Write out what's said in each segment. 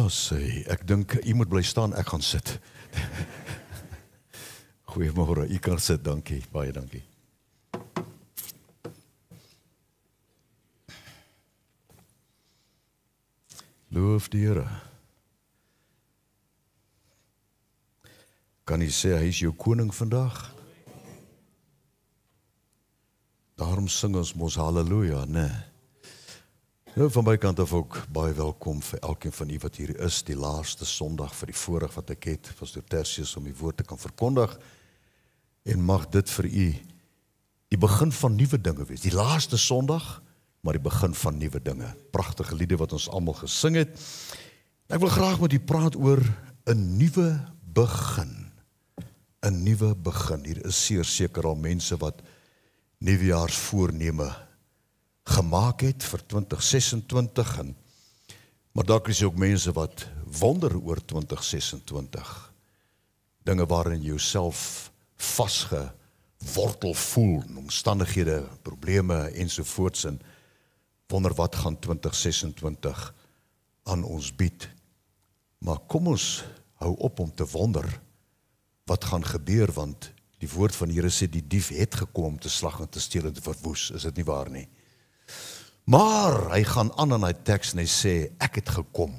Ja, sê, ek dink, u moet bly staan, ek gaan sit. Goeiemôre, u kan sit, dankie, baie dankie. Loof die Here. Kan jy sê, hy is jou koning vandag? Daarom sing ons mos halleluja, nee. Nou van my kant af ook baie welkom vir elkeen van u wat hier is, die laaste Sondag vir die voorreg wat ek het, Pastor Tertius, om die woord te kan verkondig, en mag dit vir u die begin van nuwe dinge wees, die laaste Sondag, maar die begin van nuwe dinge, pragtige liede wat ons almal gesing het. Ek wil graag met u praat oor 'n nuwe begin, 'n nuwe begin. Hier is seker al mense wat nuwejaarsvoorneme gemaak het vir 2026, maar dalk is ook mense wat wonder oor 2026, dinge waarin jy jouself vasgewortel voel, omstandighede, probleme ensovoorts, en wonder wat gaan 2026 aan ons bied. Maar kom ons hou op om te wonder wat gaan gebeur, want die woord van die Here sê die dief het gekom om te slag en te steel en te verwoes, is dit nie waar nie? Maar hy gaan aan in hy teks en hy sê, ek het gekom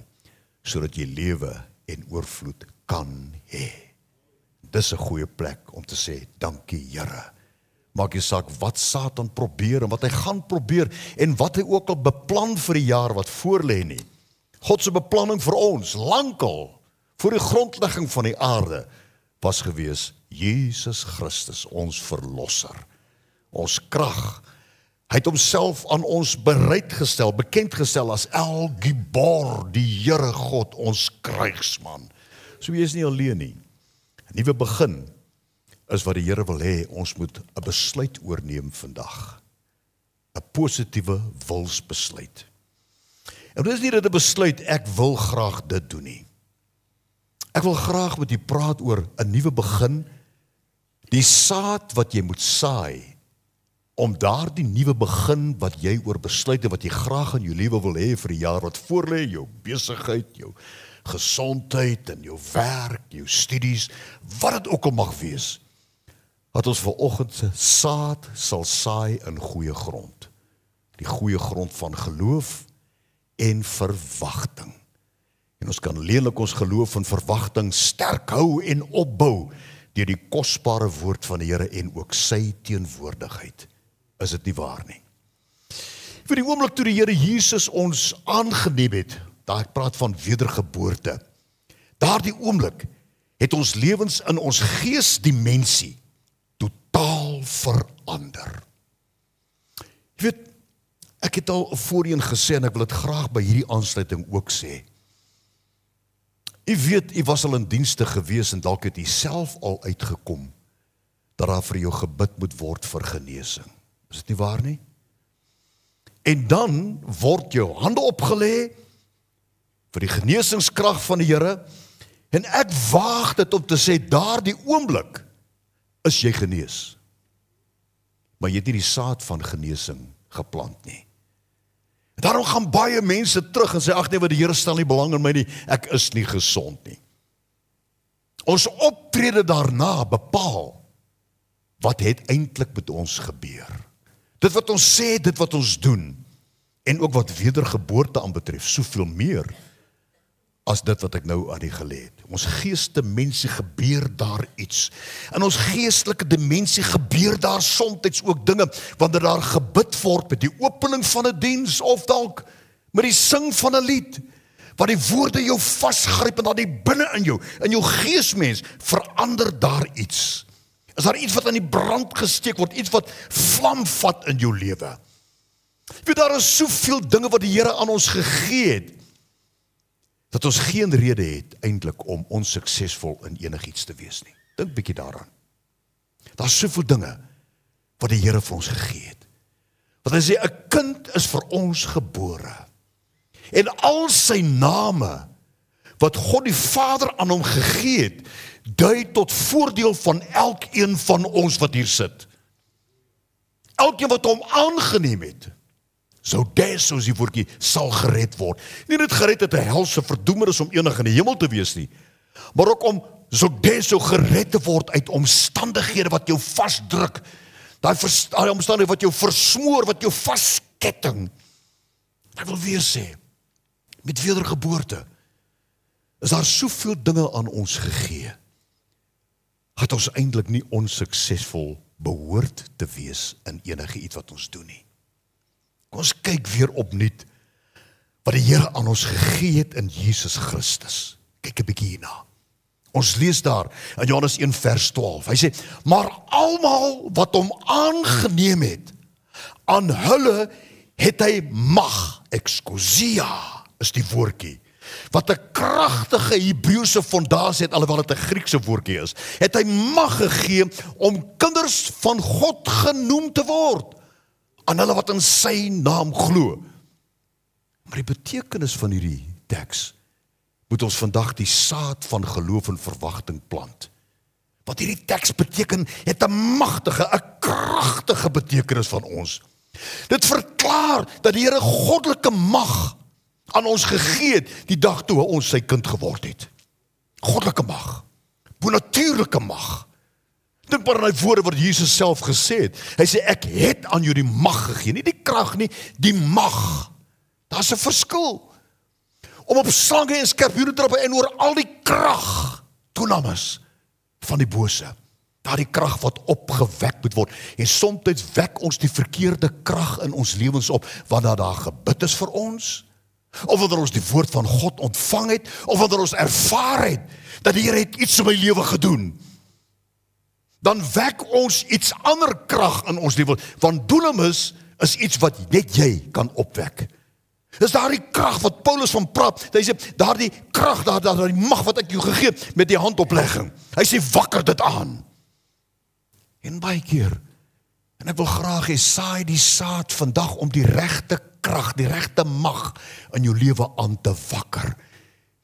sodat jy lewe en oorvloed kan hê. Dis 'n goeie plek om te sê, dankie Here. Maak jy saak wat Satan probeer en wat hy gaan probeer en wat hy ook al beplan vir die jaar wat voorlê nie. God se beplanning vir ons, lankal, voor die grondlegging van die aarde, was gewees, Jesus Christus, ons verlosser, ons krag. Hy het homself aan ons bereidgestel, bekendgestel as El Gibor, die Here God, ons krygsman. So jy is nie alleen nie. 'n Nuwe begin is wat die Here wil hê, ons moet 'n besluit oorneem vandag. 'n Positiewe wilsbesluit. En dit is nie dat 'n besluit, ek wil graag dit doen nie. Ek wil graag met u praat oor 'n nuwe begin, die saad wat jy moet saai, om daardie nuwe begin wat jy oor besluit en wat jy graag in jou lewe wil hê vir die jaar wat voorlê, jou besigheid, jou gesondheid en jou werk, jou studies, wat dit ook al mag wees, dat ons vanoggend se saad sal saai in goeie grond. Die goeie grond van geloof en verwagting. En ons kan alleenlik ons geloof en verwagting sterk hou en opbou deur die kosbare woord van die Here en ook sy teenwoordigheid. Is dit nie waar nie? Vir die oomblik toe die Here Jesus ons aangeneem het, daar ek praat van wedergeboorte, daardie oomblik het ons lewens in ons geesdimensie totaal verander. Jy weet, ek het al voorheen gesê en ek wil dit graag by hierdie aansluiting ook sê. U weet, u was al in dienste gewees en dalk het u self al uitgekom dat daar vir jou gebid moet word vir genesing. Is dit nie waar nie? En dan word jou hande opgelê vir die genesingskrag van die Here en ek waag dit om te sê, daardie oomblik is jy genees. Maar jy het nie die saad van genesing geplant nie. Daarom gaan baie mense terug en sê, ag nee, wat die Here stel nie belang in my nie, ek is nie gesond nie. Ons optrede daarna bepaal wat het eintlik met ons gebeur. Dit wat ons sê, dit wat ons doen, en ook wat wedergeboorte aanbetref, soveel meer as dit wat ek nou aan die gelê het. Ons geesdimensie gebeur daar iets. In ons geestelike dimensie gebeur daar soms ook dinge, wanneer daar gebid word met die opening van 'n diens, of dalk met die sing van 'n lied, waar die woorde jou vasgryp en dan die binne in jou geesmens, verander daar iets. Is daar iets wat aan die brand gesteek word, iets wat vlam vat in jou lewe? Jy weet, daar is soveel dinge wat die Here aan ons gegee het, dat ons geen rede het eintlik om onsuksesvol in enigiets te wees nie. Dink bietjie daaraan. Daar is soveel dinge wat die Here vir ons gegee het. Want hy sê, 'n kind is vir ons gebore. En al sy name wat God die Vader aan hom gegee het, dui tot voordeel van elkeen van ons wat hier sit. Elkeen wat hom aangeneem het, Soudeso is die woordjie, sal gered word. Nie net gered het 'n helse verdoemenis om eendag in die hemel te wees nie, maar ook om Soudeso gered te word uit omstandighede wat jou vasdruk, daai omstandighede wat jou versmoor, wat jou vasketting. Ek wil weer sê, met wedergeboorte is daar soveel dinge aan ons gegee, dat ons eintlik nie onsuksesvol behoort te wees in enige iets wat ons doen nie. Kom ons kyk weer opnuut wat die Here aan ons gegee het in Jesus Christus. Kyk 'n bietjie hierna. Ons lees daar in Johannes 1 vers 12. Hy sê, maar almal wat hom aangeneem het, aan hulle het hy mag, exousia is die woordjie, wat 'n kragtige Hebreëse fondasie het, alhoewel dit 'n Griekse woordjie is, het hy mag gegee om kinders van God genoem te word, aan hulle wat in sy naam glo. Maar die betekenis van hierdie teks moet ons vandag die saad van geloof en verwagting plant. Wat hierdie teks beteken, het 'n magtige, 'n kragtige betekenis van ons. Dit verklaar dat die Here goddelike mag aan ons gegee het die dag toe ons sy kind geword het. Goddelike mag, bonatuurlike mag. Dink maar aan die woorde wat Jesus self gesê het. Hy sê, ek het aan jou die mag gegee, nie die krag nie, die mag. Daar's 'n verskil. Om op slange en skorpioene te trap en oor al die krag, dunamis, van die bose. Daardie krag wat opgewek moet word. En soms wek ons die verkeerde krag in ons lewens op, wanneer daar gebid is vir ons, of wanneer ons die woord van God ontvang het, of wanneer ons ervaar het, dat die Here het iets in my lewe gedoen. Dan wek ons iets ander krag in ons lewe, want dunamis is iets wat net jy kan opwek. Dis daardie krag wat Paulus van praat, hy sê, daardie krag, daardie mag wat ek jou gegee het, met die handoplegging. Hy sê, wakker dit aan. En baie keer, en ek wil graag hê, saai die saad vandag om die regte krag, die regte mag in jou lewe aan te wakker.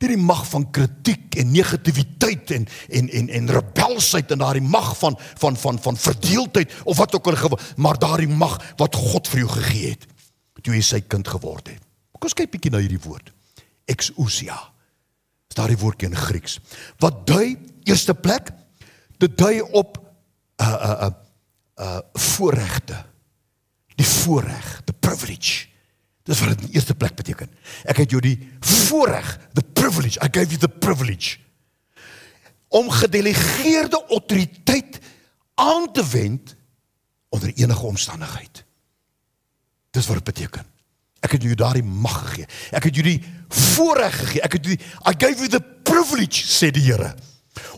Nie die mag van kritiek en negativiteit en rebelsheid en daardie mag van verdeeldheid of wat ook al, maar daardie mag wat God vir jou gegee het, toe jy sy kind geword het. Kom ons kyk bietjie na hierdie woord. Exousia. Is daardie woordjie in Grieks. Wat dui, eerste plek, dit dui op voorregte. Die voorreg, the privilege. Dis wat dit in eerste plek beteken. Ek het jou die voorreg, the privilege, I gave you the privilege, om gedelegeerde autoriteit aan te wend onder enige omstandigheid. Dis wat dit beteken. Ek het jou daardie mag gegee. Ek het jou die voorreg gegee. I gave you the privilege, sê die Here,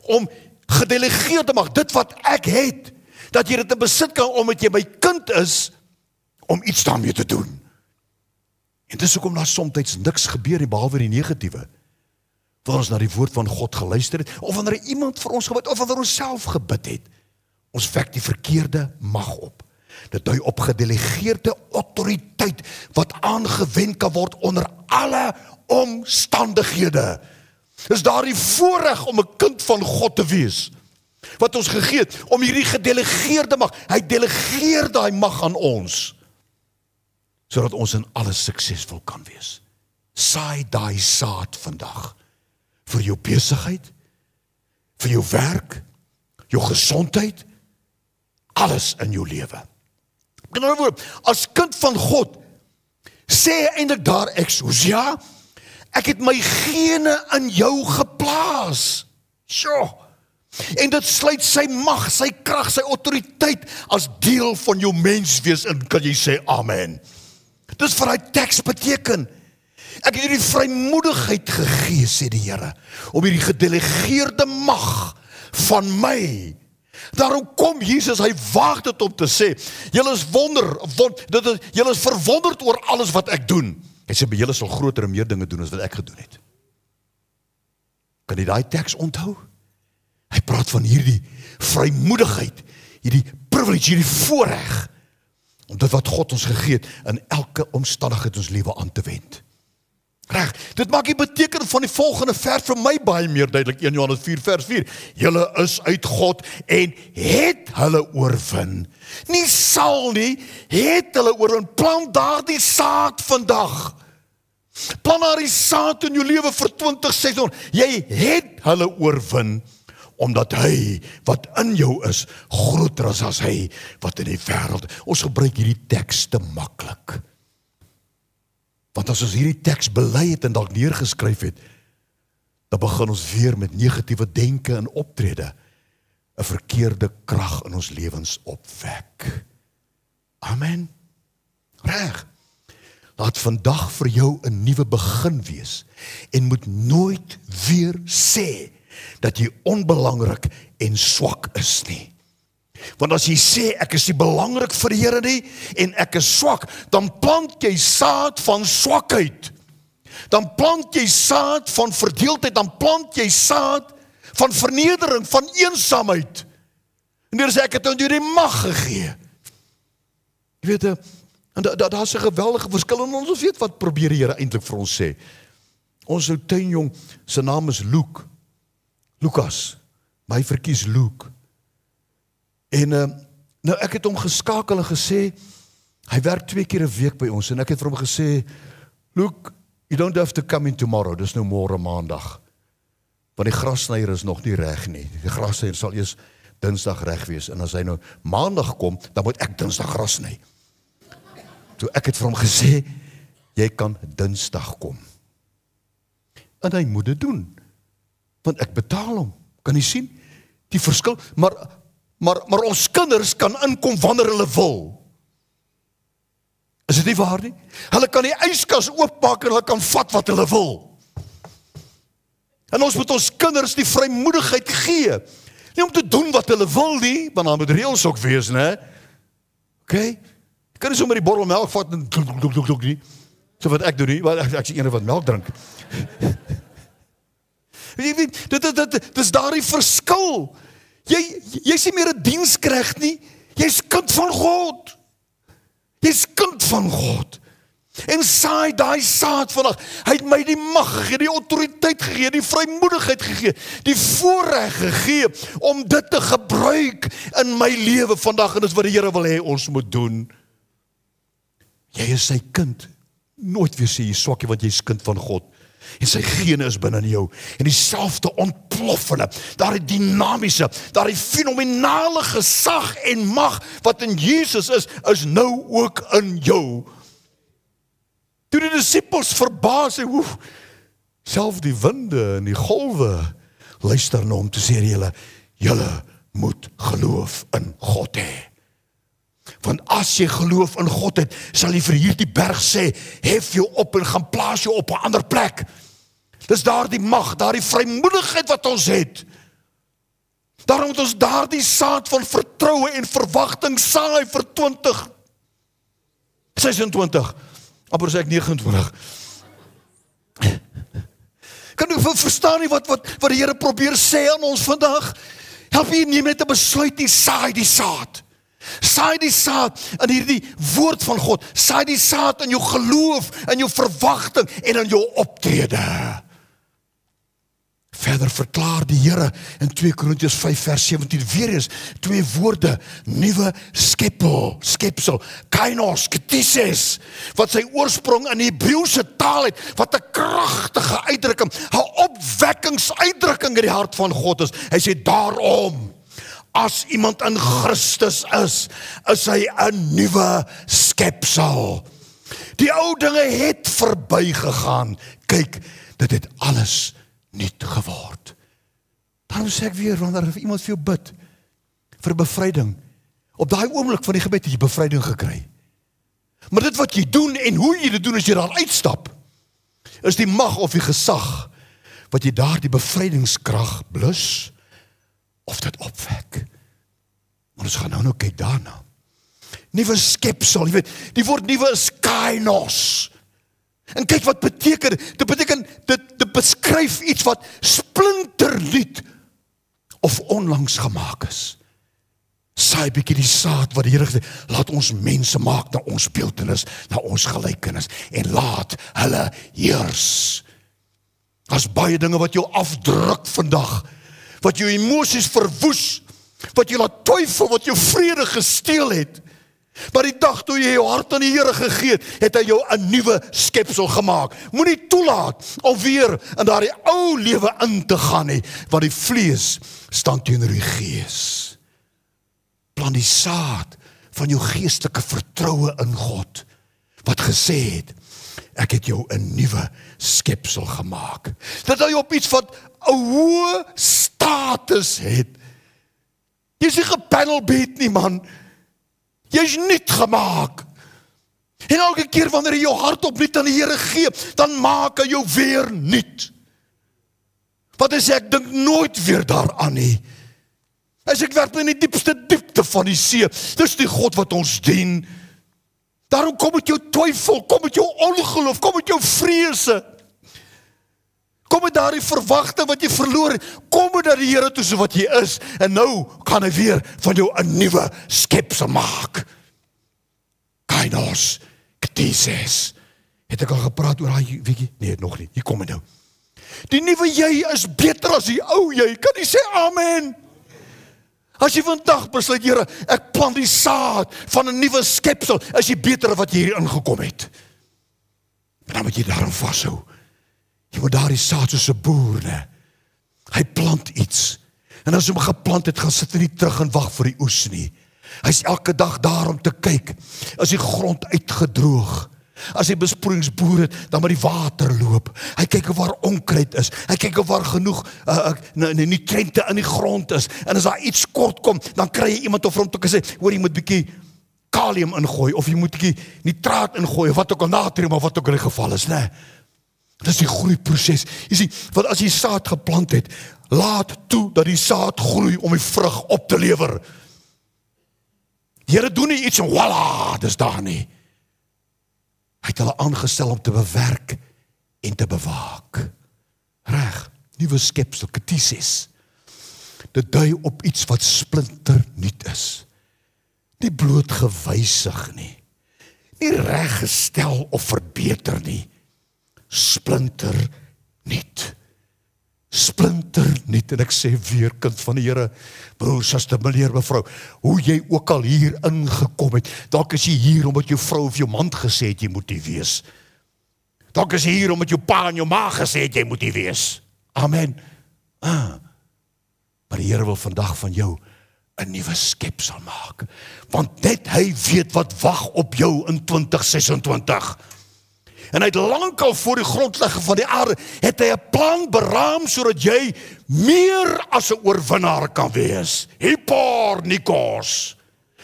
om gedelegeerde mag, dit wat ek het, dat jy dit in besit kan, omdat jy my kind is, om iets daarmee te doen. En dis hoekom daar soms niks gebeur nie, behalwe die negatiewe. Wanneer ons na die woord van God geluister het, of wanneer iemand vir ons gebid, of wanneer ons self gebid het, ons wek die verkeerde mag op. Dit dui op gedelegeerde autoriteit, wat aangewend kan word onder alle omstandighede. Dis daardie voorreg om 'n kind van God te wees, wat ons gegee het, om hierdie gedelegeerde mag, hy delegeer daai mag aan ons, sodat ons in alles suksesvol kan wees. Saai daai saad vandag, vir jou besigheid, vir jou werk, jou gesondheid, alles in jou lewe. In ander woorde, as kind van God, sê eintlik daar exousia, ek het my gene in jou geplaas. Sjoe. En dit sluit sy mag, sy krag, sy autoriteit as deel van jou menswees in, kan jy sê amen. Dis wat die teks beteken. Ek het hierdie vrymoedigheid gegee, sê die Here, om hierdie gedelegeerde mag van my. Daarom kom Jesus, hy waag dit om te sê, julle is julle is verwonderd oor alles wat ek doen. Hy sê, by julle sal groter en meer dinge doen as wat ek gedoen het. Kan jy daai teks onthou? Hy praat van hierdie vrymoedigheid, hierdie privilege, hierdie voorreg, om dit wat God ons gegee het, in elke omstandigheid ons lewe aan te wend. Reg, dit maak die betekenis van die volgende vers vir my baie meer duidelik, 1 Johannes 4 vers 4. Julle is uit God en het hulle oorwin. Nie sal nie, het hulle oorwin. Plant daardie saad vandag. Plant daardie saad in jou lewe vir 2026. Jy het hulle oorwin, omdat hy wat in jou is, groter is as hy wat in die wêreld. Ons gebruik hierdie teks te maklik. Want as ons hierdie teks bely het en dalk neergeskryf het, dan begin ons weer met negatiewe denke en optrede, 'n verkeerde krag in ons lewens opwek. Amen. Reg. Laat vandag vir jou 'n nuwe begin wees en moet nooit weer sê dat jy onbelangrik en swak is nie. Want as jy sê, ek is nie belangrik vir die Here nie, en ek is swak, dan plant jy saad van swakheid. Dan plant jy saad van verdeeldheid, dan plant jy saad van vernedering, van eensaamheid. En die Here sê, ek het aan jou die mag gegee. Jy weet, en daar is 'n geweldige verskil, en ons weet wat probeer die Here eintlik vir ons sê. Ons ou tuinjong, sy naam is Lukas, maar hy verkies Luke. En nou ek het hom geskakel en gesê, hy werk 2 keer 'n week by ons, en ek het vir hom gesê, Luke, you don't have to come in tomorrow, dis nou môre maandag, want die grassnyer is nog nie reg nie, die grassnyer sal eers Dinsdag reg wees, en as hy nou maandag kom, dan moet ek Dinsdag gras sny. Toe ek het vir hom gesê, jy kan Dinsdag kom. En hy moet dit doen, want ek betaal hom, kan jy sien, die verskil, maar ons kinders kan inkom wanneer hulle wil. Is dit nie waar nie? Hulle kan die yskas oopmaak en hulle kan vat wat hulle wil. En ons moet ons kinders die vrymoedigheid gee. Nie om te doen wat hulle wil nie, want dan moet reëls ook wees, né? Okay? Jy kan nie sommer die bottel melk vat en dok nie. So wat ek doen nie, want ek is een wat melk drink. Jy weet, dit is daardie verskil. Jy is nie meer 'n diensknegt nie, jy's kind van God. Jy's kind van God. En saai daai saad vandag. Hy het my die mag gegee, die autoriteit gegee, die vrymoedigheid gegee, die voorreg gegee om dit te gebruik in my lewe vandag, en dis wat die Here wil hê ons moet doen. Jy is sy kind. Nooit weer sê jy swak, want jy is kind van God. En sy gene is binne in jou. En dieselfde ontploffende, daardie dinamiese, daardie fenomenale gesag en mag wat in Jesus is nou ook in jou. Toe die disippels verbaas sê, self die winde en die golwe luister na hom, toe sê julle moet geloof in God hê. Want as jy geloof in God het, sal jy vir hierdie berg sê, hef jou op en gaan plaas jou op 'n ander plek. Dis daardie mag, daardie vrymoedigheid wat ons het. Daarom moet ons daardie saad van vertroue en verwagting saai vir 2026. Amper sê ek 29. Kan u verstaan nie wat die Here probeer sê aan ons vandag? Help jy nie met 'n besluit nie, saai die saad. Saai die saad in hierdie woord van God. Saai die saad in jou geloof, in jou verwagting en in jou optrede. Verder verklaar die Here in 2 Korintiërs 5 vers 17 weer eens 2 woorde, nuwe skepsel, kainos, ktises, wat sy oorsprong in die Hebreëse taal het, wat 'n kragtige uitdrukking, 'n opwekkingsuitdrukking in die hart van God is. Hy sê daarom, as iemand in Christus is hy 'n nuwe skepsel. Die ou dinge het verbygegaan. Kyk, dit het alles nuut geword. Daarom sê ek weer, wanneer iemand vir jou bid vir bevryding, op daai oomblik van die gebed het jy bevryding gekry. Maar dit wat jy doen en hoe jy dit doen as jy daar uitstap, is die mag of die gesag wat jy daar die bevrydingskrag blus of dit opwek. Maar ons gaan nou kyk daarna. Nuwe skepsel, jy weet, die woord nuwe is kainos. En kyk wat beteken, dit beskryf iets wat splinternuut of onlangs gemaak is. saai bietjie die saad wat die Here gesê, laat ons mense maak na ons beeltenis, na ons gelykenis, en laat hulle heers. Daar's baie dinge wat jou afdruk vandag, wat jou emosies verwoes, wat jou laat twyfel, wat jou vrede gesteel het. Maar die dag toe jy jou hart aan die Here gegee het, het hy jou 'n nuwe skepsel gemaak. Moenie toelaat om weer in daardie ou lewe in te gaan nie, want die vlees staan teenoor die gees. Plant die saad van jou geestelike vertroue in God, wat gesê het, ek het jou 'n nuwe skepsel gemaak. Dat hy op iets wat 'n hoë status het. Jy is nie gepanelbeat nie, man. Jy is nuut gemaak. En elke keer wanneer jy jou hart opnuut aan die Here gee, dan maak hy jou weer nuut. Wat is ek dink nooit weer daaraan nie. As ek werk in die diepste diepte van die see, dis die God wat ons dien. Daarom kom met jou twyfel, kom met jou ongeloof, kom met jou vrese. Kom met daardie verwagting wat jy verloor het, kom met na die Here toe so wat jy is, en nou kan hy weer van jou 'n nuwe skepsel maak. Kainos, ktises. Het ek al gepraat oor daai weekie? Nee, nog nie, hier kom hy nou. Die nuwe jy is beter as die ou jy, kan jy sê amen? As jy vandag besluit, Here, ek plant die saad van 'n nuwe skepsel, is jy beter wat jy hier ingekom het. En dan moet jy daarom vashou. Jy moet daardie saad soos 'n boer, ne? Hy plant iets. En as hy hom geplant het, gaan sit hy nie terug en wag vir die oes nie. Hy's elke dag daar om te kyk. As die grond uitgedroog, as hy besproeiingsboer het, dan moet die water loop. Hy kyk of waar onkruid is. Hy kyk of waar genoeg nutriënte in die grond is. En as daar iets kort kom, dan kry jy iemand of hom te sê, hoor, jy moet bietjie kalium ingooi, of jy moet bietjie nitraat ingooi, of wat ook al, natrium, of wat ook al die geval is, né? Dis die groeiproses. Jy sien, want as jy saad geplant het, laat toe dat die saad groei om die vrug op te lewer. Die Here doen nie iets en voila, dis daar nie. Hy het hulle aangestel om te bewerk en te bewaak. Reg, nuwe skepsel, ktises. Dit dui op iets wat splinter nuut is. Nie bloot gewysig nie. Nie reggestel of verbeter nie. Splinter nuut. Splinter nuut. En ek sê weer, kind van die Here, broer, suster, meneer, mevrou, hoe jy ook al hier ingekom het, dalk is jy hier omdat jou vrou of jou man gesê het, jy moet nie wees. Dalk is jy hier omdat jou pa en jou ma gesê het, jy moet nie wees. Amen. Maar die Here wil vandag van jou 'n nuwe skepsel maak. Want net hy weet wat wag op jou in 2026. En hy het lankal voor die grondlegging van die aarde, het hy 'n plan beraam, sodat jy meer as 'n oorwinnaar kan wees. Hypornikos,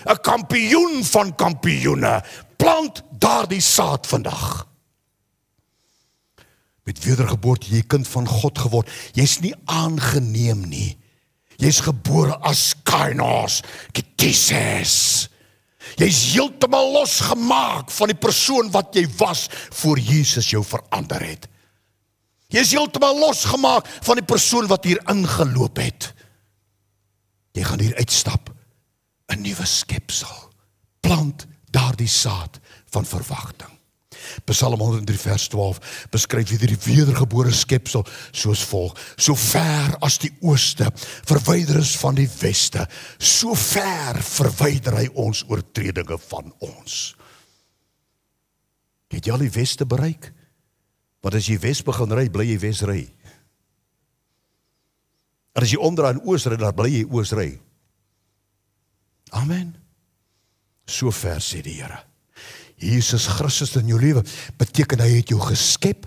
'n kampioen van kampioene. Plant daardie saad vandag. Met wedergeboorte, jy kind van God geword. Jy's nie aangeneem nie. Jy's gebore as kainos, ktises. Jy's heeltemal losgemaak van die persoon wat jy was voor Jesus jou verander het. Jy's heeltemal losgemaak van die persoon wat hier ingeloop het. Jy gaan hier uitstap, 'n nuwe skepsel. Plant daardie saad van verwagting. Psalm 103 vers 12 beskryf weer die wedergebore skepsel soos volg: so ver as die ooste verwyder is van die weste, so ver verwyder hy ons oortredinge van ons. Het jy al die weste bereik? Want as jy wes begin ry, bly jy wes ry. En as jy omdraai in oos ry, dan bly jy oos ry. Amen. So ver sê die Here. Jesus Christus in jou lewe beteken hy het jou geskep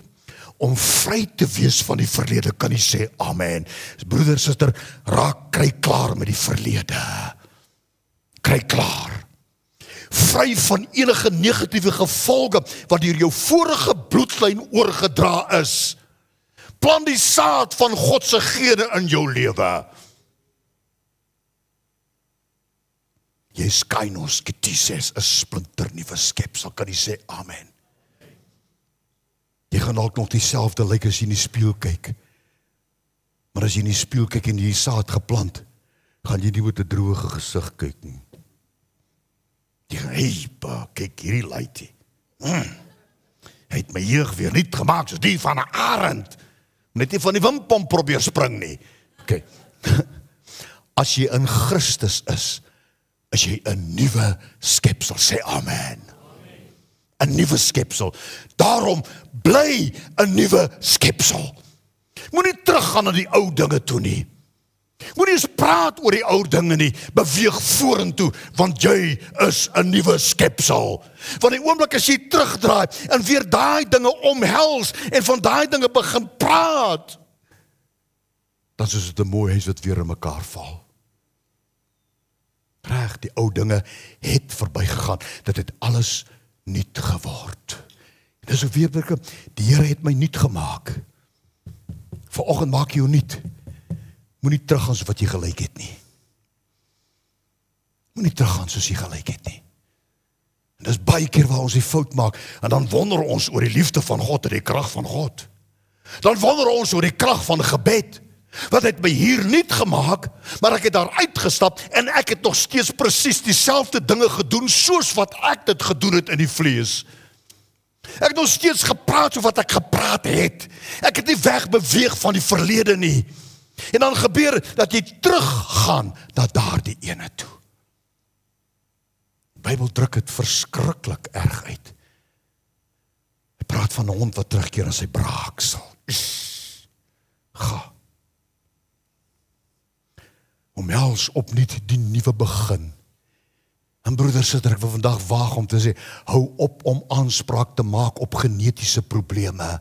om vry te wees van die verlede. Kan jy sê amen? Broeder, suster, kry klaar met die verlede. Kry klaar. Vry van enige negatiewe gevolge wat deur jou vorige bloedlyn oorgedra is. Plant die saad van God se gene in jou lewe. Jy is kainos, ktises, 'n splinternuwe skepsel. Kan jy sê amen? Jy gaan dalk nog dieselfde as jy in die spieël kyk. Maar as jy in die spieël kyk en jy die saad geplant, gaan jy nie met 'n droë gesig kyk nie. Jy gaan, hey pa, kyk hierdie laaitjie. Hy het my jeug weer niet gemaak, soos die van 'n arend. Net nie van die wimpomp probeer spring nie. Okay. As jy in Christus is jy 'n nuwe skepsel. Sê amen. 'n nuwe skepsel. Daarom bly 'n nuwe skepsel. Moenie teruggaan na die ou dinge toe nie. Moenie eens praat oor die ou dinge nie. Beweeg vorentoe, want jy is 'n nuwe skepsel. Want die oomblik as jy terugdraai en weer daai dinge omhels en van daai dinge begin praat, dan is dit 'n mooi huis wat weer in mekaar val. Reg, die ou dinge het verbygegaan. Dit het alles nuut geword. Dis ook weer, die Here het my nuut gemaak. Vanoggend maak jy jou nuut. Moenie teruggaan soos wat jy gelyk het nie. Moenie teruggaan soos jy gelyk het nie. En dis baie keer waar ons die fout maak, en dan wonder ons oor die liefde van God en die krag van God. Dan wonder ons oor die krag van gebed. Wat het my hier nuut gemaak, maar ek het daar uitgestap en ek het nog steeds presies dieselfde dinge gedoen soos wat ek dit gedoen het in die vlees. Ek het nog steeds gepraat soos wat ek gepraat het. Ek het nie wegbeweeg van die verlede nie. En dan gebeur dat jy teruggaan na daardie ene toe. Die Bybel druk het verskriklik erg uit. Hy praat van 'n hond wat terugkeer aan sy braaksel. Ga. Omhels opnuut die nuwe begin. En broeders, ek wil vandag waag om te sê, hou op om aanspraak te maak op genetiese probleme.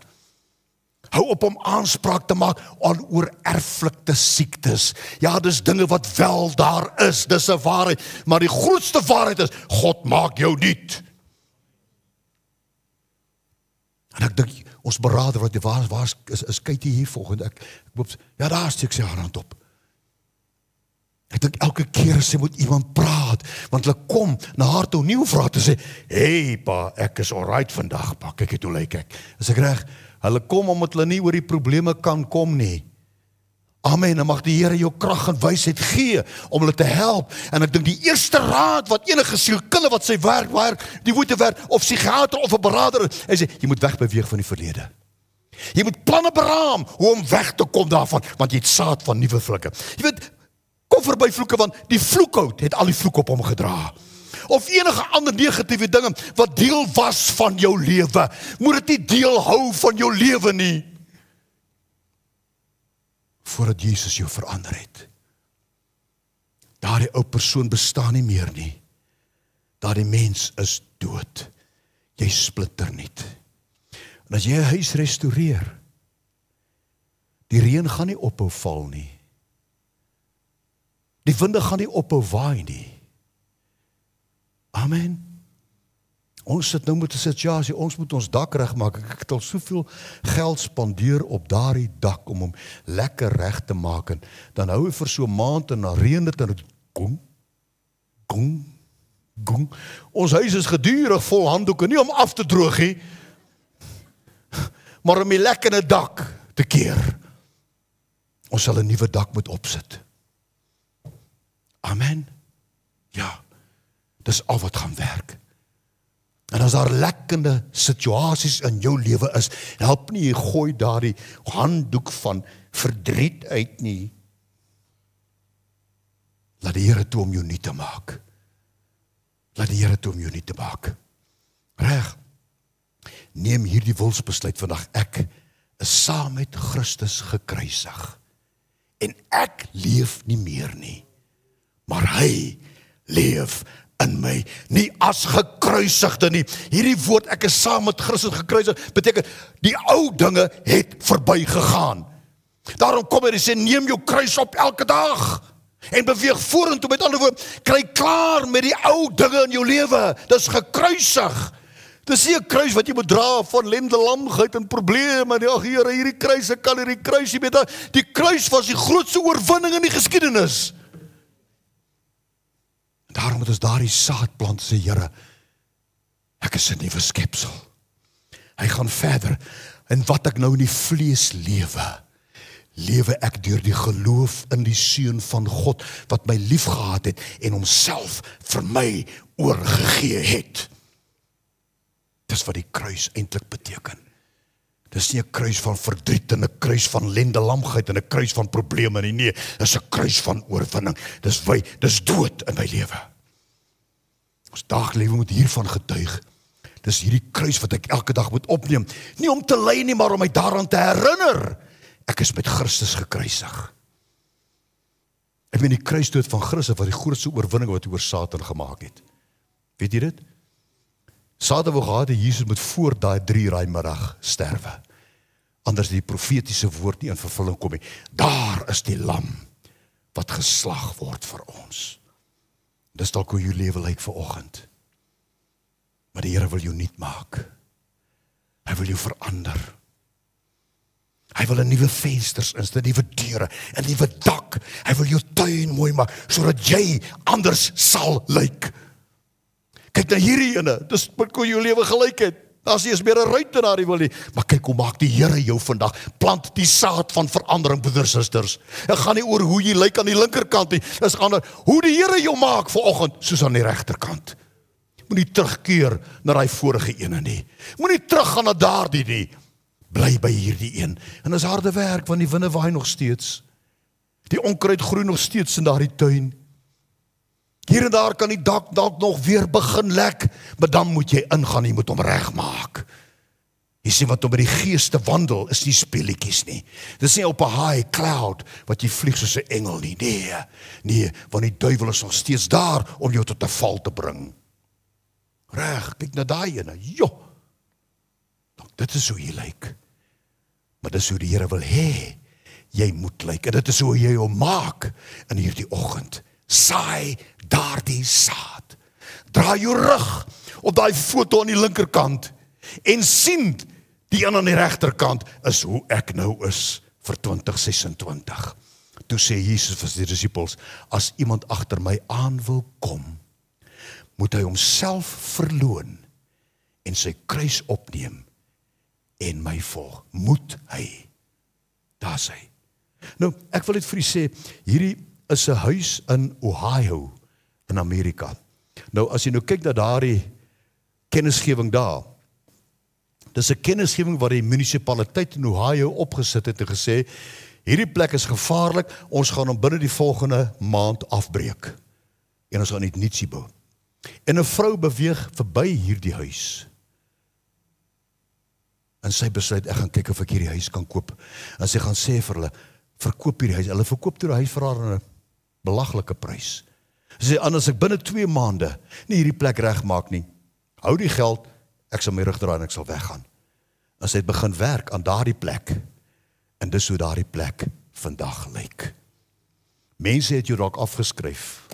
Hou op om aanspraak te maak oor erflike siektes. Ja, dis dinge wat wel daar is, dis 'n waarheid, maar die grootste waarheid is, God maak jou nuut. En ek dink, ons beraader, waar is Katie hier volgende? Ek hoop, ja, daar steek sy haar hand op. Ek dink elke keer as sy moet iemand praat, want hulle kom na haar toe nie vra te sê, hey pa, ek is alright vandag, pa, kyk het hoe lyk ek. As ek reg, hulle kom omdat hulle nie oor die probleme kan kom nie. Amen, en mag die Here jou krag en wysheid gee om hulle te help. En ek dink die eerste raad wat enige sielkundige wat sy werk, die moeite werd, of psigiater of 'n beraader, hy sê, jy moet wegbeweeg van die verlede. Jy moet planne beraam hoe om weg te kom daarvan, want jy het saad van nuwe vloeke. Jy weet, kom verby vloeke, want die vloekhout het al die vloek op hom gedra. Of enige ander negatiewe dinge wat deel was van jou lewe, moet dit nie deel hou van jou lewe nie. Voordat Jesus jou verander het. Daardie ou persoon bestaan nie meer nie. Daardie mens is dood. Jy splitter niet. En as jy 'n huis restoreer, die reën gaan nie ophou val nie. Die winde gaan nie ophou waai nie. Amen. Ons sit nou met 'n situasie, ons moet ons dak regmaak. Ek het al soveel geld spandeer op daardie dak om hom lekker reg te maak. En dan hou hy vir so 'n maand en dan reën dit en dit gong, gong, gong. Ons huis is gedurig vol handdoeke, nie om af te droog nie, maar om die lekkende dak te keer. Ons sal 'n nuwe dak moet opsit. Amen. Ja, dis al wat gaan werk. En as daar lekkende situasies in jou lewe is, help nie, jy gooi daardie handdoek van verdriet uit nie. Laat die Here toe om jou nuut te maak. Laat die Here toe om jou nuut te maak. Reg. Neem hierdie wilsbesluit vandag. Ek is saam met Christus gekruisig. En ek leef nie meer nie. Maar hy leef in my, nie as gekruisigde nie. Hierdie woord, ek is saam met Christus gekruisig, beteken, die ou dinge het verby gegaan. Daarom kom hy en sê, neem jou kruis op elke dag, en beweeg vorentoe, met ander woorde, kry klaar met die ou dinge in jou lewe, dis gekruisig. Dis nie 'n kruis wat jy moet dra van lendelamgheid en probleme, en ag Here, hierdie kruis, ek kan hierdie kruis nie meer, die kruis was die grootste oorwinning in die geskiedenis. Daarom het ons daardie saad plant, sê Here, ek is 'n nuwe skepsel. Hy gaan verder, en wat ek nou in die vlees lewe, lewe ek deur die geloof in die Seun van God, wat my lief gehad het, en homself vir my oorgegee het. Dis wat die kruis eintlik beteken. Dis nie 'n kruis van verdriet en 'n kruis van lendelamgheid en 'n kruis van probleme nie. Nee, dis 'n kruis van oorwinning. Dis dood in my lewe. Ons daglewe moet hiervan getuig. Dis hierdie kruis wat ek elke dag moet opneem. Nie om te ly nie, maar om my daaraan te herinner. Ek is met Christus gekruisig. Ek meen die kruisdood van Christus wat die grootste oorwinning wat hy oor Satan gemaak het. Weet jy dit? Satan wou gehad dat Jesus moet voor daai 3 middag sterwe. Anders die profetiese woord nie in vervulling kom nie. Daar is die lam wat geslag word vir ons. Dis dalk hoe jou lewe lyk vanoggend. Maar die Here wil jou nuut maak. Hy wil jou verander. Hy wil 'n nuwe vensters insit, 'n nuwe deure, 'n nuwe dak. Hy wil jou tuin mooi maak, sodat jy anders sal lyk. Kyk na hierdie ene, dis met hoe jou lewe gelyk het. As jy is meer 'n ruiter daar wil nie. Maar kyk hoe maak die Here jou vandag. Plant die saad van verandering, broeders en susters. Dit gaan nie oor hoe jy lyk aan die linkerkant nie. Dit gaan oor hoe die Here jou maak vanoggend, soos aan die regterkant. Moenie terugkeer na daai vorige ene nie. Moenie teruggaan na daardie nie. Bly by hierdie een. En dis harde werk, want die winde waai nog steeds. Die onkruid groei nog steeds in daardie tuin. Hier en daar kan die dak dalk nog weer begin lek, maar dan moet jy ingaan, jy moet hom regmaak. Jy sien wat om met die gees te wandel is nie speletjies nie. Dis nie op 'n high cloud wat jy vlieg soos 'n engel nie. Nee, want die duiwel is nog steeds daar om jou tot 'n val te bring. Reg, kyk na daai ene. Jo. Dit is hoe jy lyk. Maar dis hoe die Here wil hê jy moet lyk. En dit is hoe jy hom maak in hierdie oggend. Saai daardie saad. Draai jou rug op daai foto aan die linkerkant en sien die een aan die regterkant is hoe ek nou is vir 2026. Toe sê Jesus vir die disippels, as iemand agter my aan wil kom, moet hy homself verloon en sy kruis opneem en my volg. Moet hy. Daar sê. Nou, ek wil dit vir u sê, hierdie is 'n huis in Ohio in Amerika. Nou, as jy nou kyk na daardie kennisgewing daar, dis 'n kennisgewing wat die munisipaliteit in Ohio opgesit het en gesê, hierdie plek is gevaarlik, ons gaan hom binne die volgende maand afbreek. En ons gaan net nietsie bou. En 'n vrou beweeg verby hierdie huis. En sy besluit, ek gaan kyk of ek hierdie huis kan koop. En sy gaan sê vir hulle, verkoop hierdie huis. Hulle verkoop toe die huis vir haar 'n belaglike prys. Sy sê, anders ek binne 2 maande nie hierdie plek regmaak nie, hou die geld, ek sal my rug draai en ek sal weggaan. En sy het begin werk aan daardie plek. En dis hoe daardie plek vandag lyk. Mense het jou dalk afgeskryf.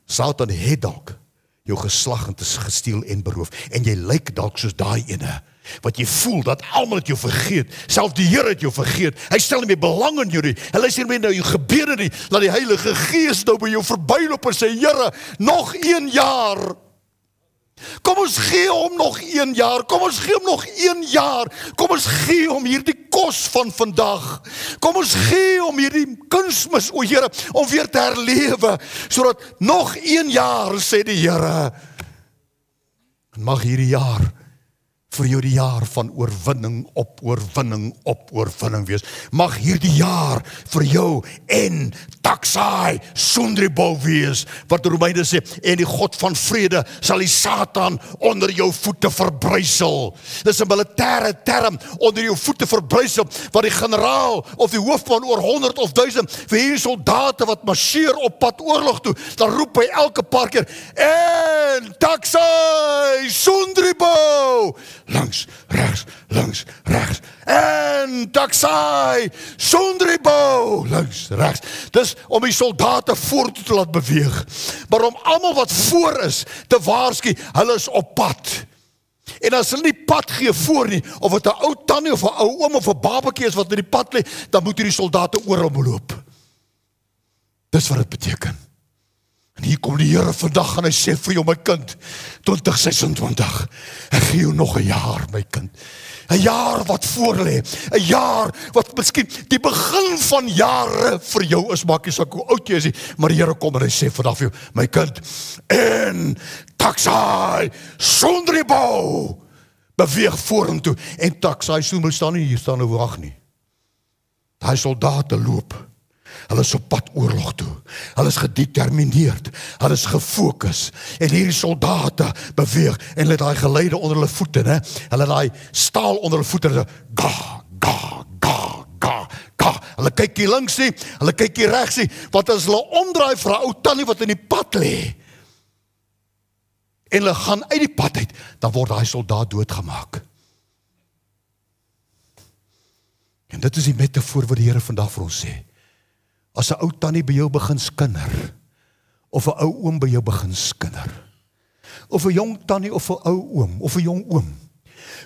Satan het dalk jou geslag en gesteel en beroof. En jy lyk dalk soos daai ene, wat jy voel dat almal het jou vergeet, selfs die Here het jou vergeet. Hy stel nie meer belang in jou nie. Hy luister nie meer na jou gebede nie. Laat die Heilige Gees nou by jou verbyloop en sê, Here, nog 1 jaar. Kom ons gee hom nog 1 jaar. Kom ons gee hom nog 1 jaar. Kom ons gee hom hierdie kos van vandag. Kom ons gee hom hierdie kunsmis, o Here, om weer te herlewe, sodat nog 1 jaar, sê die Here. En mag hierdie jaar vir jou die jaar van oorwinning op oorwinning op oorwinning wees. Mag hierdie jaar vir jou en taksai sundribo wees, wat die Romeine sê, en die God van vrede sal die Satan onder jou voete verbrysel. Dis 'n militêre term, onder jou voete verbrysel, wat die generaal of die hoofman oor 100 of 1000 vir hierdie soldate wat marcheer op pad oorlog toe, dan roep hy elke paar keer, en taksai sundribo, langs, regs, en taksai, sundribo, langs, regs. Dis om die soldate voort te laat beweeg, maar om almal wat voor is, te waarsku, hulle is op pad. En as hulle nie pad gee voor nie, of het 'n ou tannie of 'n ou oom of 'n babatjie is wat in die pad lê, dan moet hierdie soldate oor hom loop. Dis wat dit beteken. En hier kom die Here vandag en hy sê vir jou, my kind, 2026, ek gee jou nog 'n jaar, my kind. 'n jaar wat voor lê, 'n jaar wat miskien die begin van jare vir jou is, maak nie saak hoe oud jy is nie, maar die Here kom en hy sê vandag vir jou, my kind, en taksai, sondribo, beweeg vorentoe, en taksai, soemel staan nie hier, staan nou wag nie. Daai soldate loop, hulle is op pad oorlog toe, hulle is gedetermineerd, hulle is gefokus, en hierdie soldate beweeg, en hulle daai geleide onder hulle voete, ne? Hulle daai staal onder hulle voete, hulle ga, ga, ga, ga, ga, hulle kyk hier links nie, hulle kyk hier regs nie, want as hulle omdraai vir 'n ou tannie wat in die pad lê, en hulle gaan uit die pad uit, dan word daai soldaat doodgemaak. En dit is die metafoor wat die Here vandag vir ons sê. As 'n ou tannie by jou begin skinder, of 'n ou oom by jou begin skinder, of 'n jong tannie of 'n ou oom, of 'n jong oom,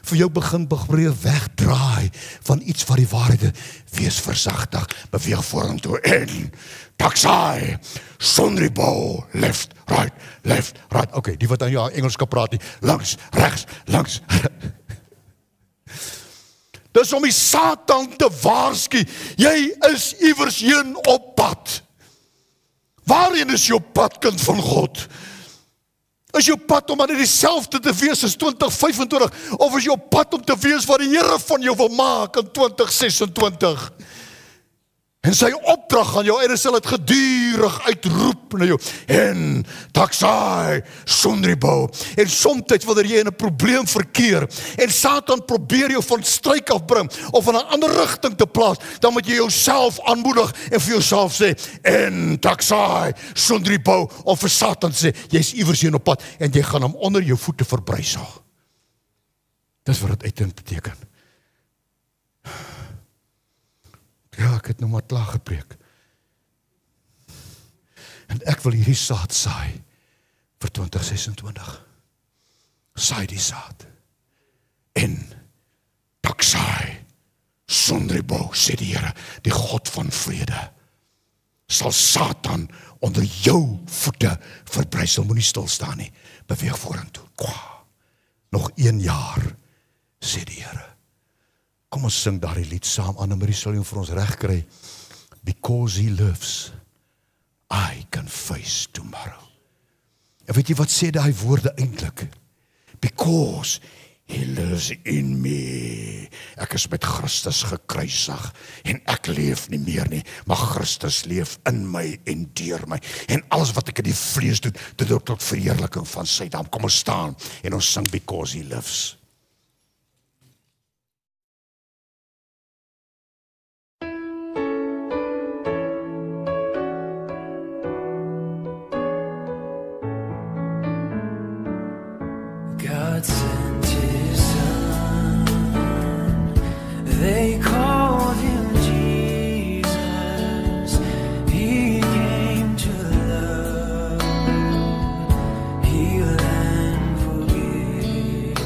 vir jou begin wegdraai van iets wat die waarheid is, wees versagtig, beweeg vorentoe en taksai, sondribo, left, right, okay, die wat aan jou Engels kan praat nie, langs, rechts, langs. Dis om die Satan te waarsku, jy is iewers heen op pad. Waarheen is jou pad, kind van God? Is jou pad om aan dieselfde te wees as 2025, of is jou pad om te wees wat die Here van jou wil maak in 2026? En sy opdrag aan jou, en sal het gedurig uitroep na jou, en taksai, sondribo, en somtyds wanneer jy in 'n probleem verkeer, en Satan probeer jou van struik afbring, of in 'n ander rigting te plaas, dan moet jy jouself aanmoedig, en vir jouself sê, en taksai, sondribo, of vir Satan sê, jy is iewers hier op pad, en jy gaan hom onder jou voete verbrysel. Dis wat dit uiteindelik beteken. Ja, ek het nou maar klaar gepreek. En ek wil hierdie saad saai vir 2026. Saai die saad. En taksai, sondribo, sê die Here, die God van vrede, sal Satan onder jou voete verbrysel, moenie stil staan nie, beweeg vorentoe. Nog 1 jaar, sê die Here. Kom ons sing daardie lied saam, Annemarie sal jy vir ons reg kry. Because he lives, I can face tomorrow. En weet jy wat sê daai woorde eintlik? Because he lives in me. Ek is met Christus gekruisig, en ek leef nie meer nie, maar Christus leef in my en deur my. En alles wat ek in die vlees doen, dit ook tot verheerliking van sy naam. Kom ons staan, en ons sing Because he lives. God sent his son, they called him Jesus, he came to love, heal and forgive,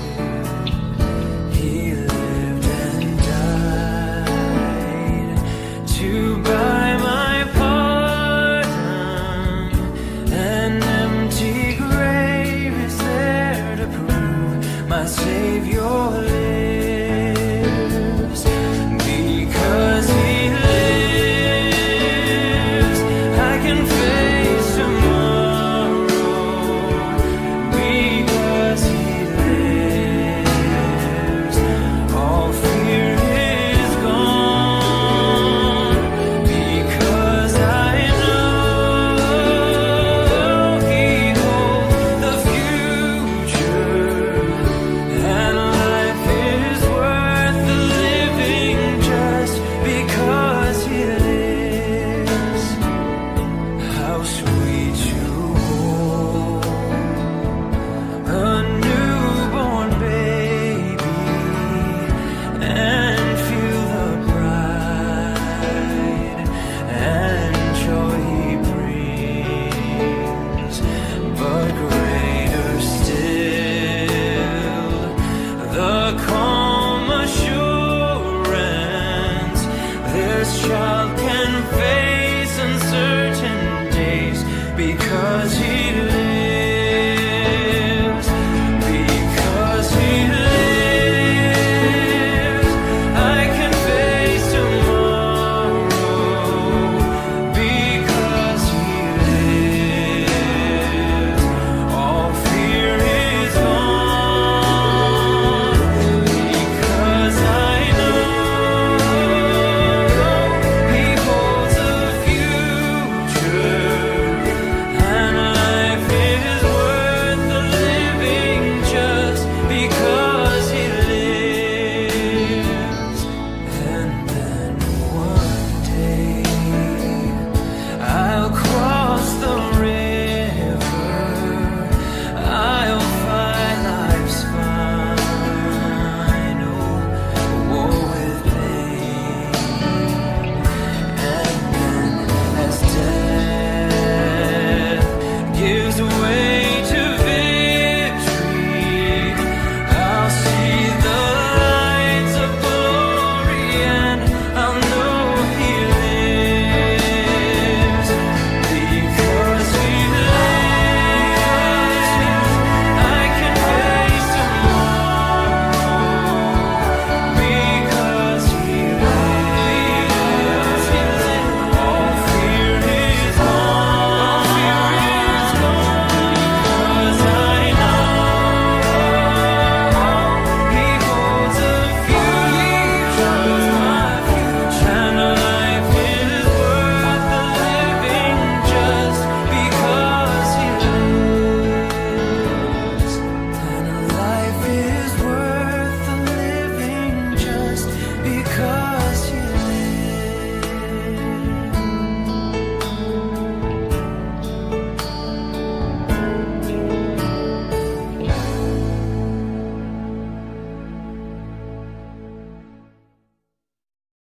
he lived and died to buy my pardon, an empty grave is there to prove my Savior lives. Because he lives, I can face tomorrow. Because he lives, all fear is gone. Because I know he holds the future, and life is worth the living just because he lives. How sweet to hold a newborn baby and feel the pride and joy he brings. But greater still, the calm assurance this child